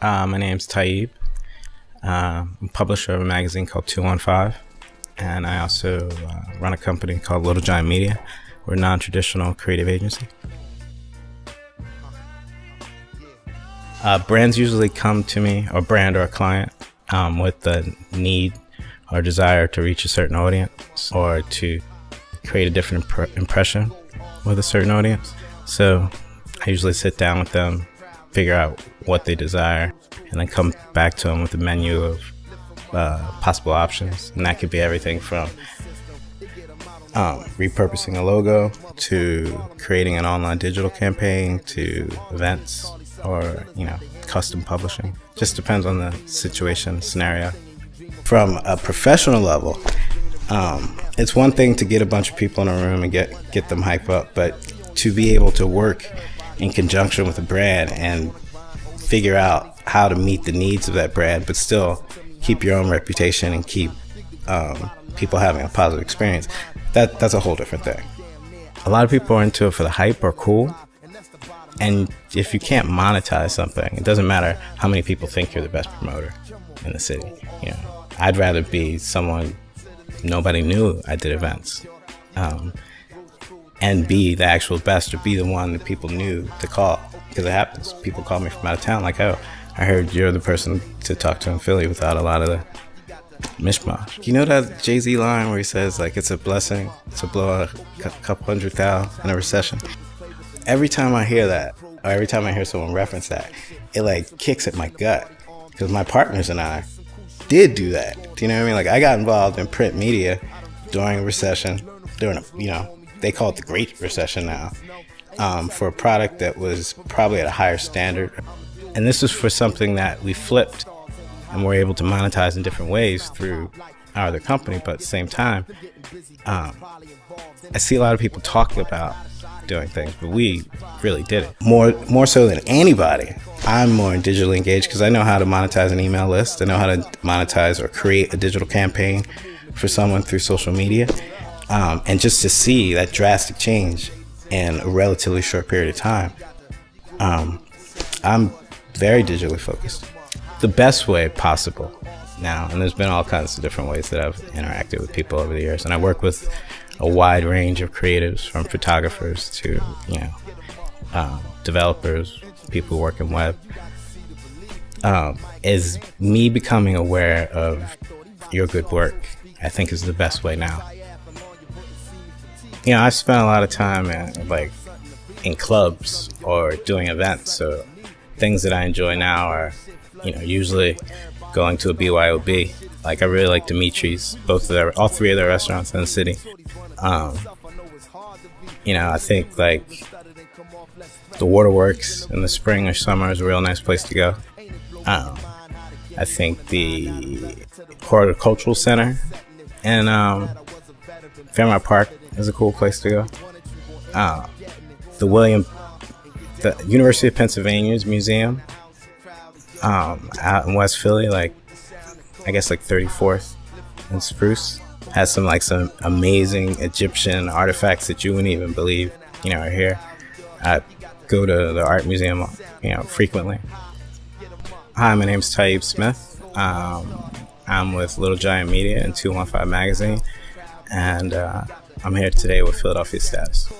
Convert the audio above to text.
My name's Tayyib. I'm publisher of a magazine called 215, and I also run a company called Little Giant Media. We're a non-traditional creative agency. Brands usually come to me, or brand or a client, with the need or desire to reach a certain audience or to create a different impression with a certain audience. So I usually sit down with them, figure out what they desire, and then come back to them with a menu of possible options. And that could be everything from repurposing a logo to creating an online digital campaign to events or, custom publishing. Just depends on the situation, scenario. From a professional level, it's one thing to get a bunch of people in a room and get them hyped up, but to be able to work in conjunction with a brand and figure out how to meet the needs of that brand, but still keep your own reputation and keep people having a positive experience, that's a whole different thing. A lot of people are into it for the hype or cool, and if you can't monetize something, it doesn't matter how many people think you're the best promoter in the city. I'd rather be someone nobody knew I did events, and be the actual best, or be the one that people knew to call, because it happens. People call me from out of town like, "Oh, I heard you're the person to talk to in Philly," without a lot of the mishmash. You know that Jay-Z line where he says, it's a blessing to blow a couple 100,000 in a recession? Every time I hear that, or every time I hear someone reference that, it kicks at my gut, because my partners and I did do that. Do you know what I mean? I got involved in print media during a recession, they call it the Great Recession now, for a product that was probably at a higher standard. And this was for something that we flipped and were able to monetize in different ways through our other company. But at the same time, I see a lot of people talking about doing things, but we really did it. More so than anybody, I'm more digitally engaged because I know how to monetize an email list. I know how to monetize or create a digital campaign for someone through social media. And just to see that drastic change in a relatively short period of time, I'm very digitally focused. The best way possible now, and there's been all kinds of different ways that I've interacted with people over the years, and I work with a wide range of creatives, from photographers to developers, people who work in web, is me becoming aware of your good work. I think is the best way now. I've spent a lot of time in clubs or doing events, so things that I enjoy now are usually going to a BYOB. I really like Dimitri's, all three of their restaurants in the city. I think the Waterworks in the spring or summer is a real nice place to go. I think the Horticultural Center in Fairmount Park is a cool place to go. The University of Pennsylvania's museum out in West Philly, I guess 34th and Spruce, has some amazing Egyptian artifacts that you wouldn't even believe are here. I go to the art museum frequently. Hi, my name's Tayyib Smith. I'm with Little Giant Media and 215 magazine, and I'm here today with Philadelphia Status.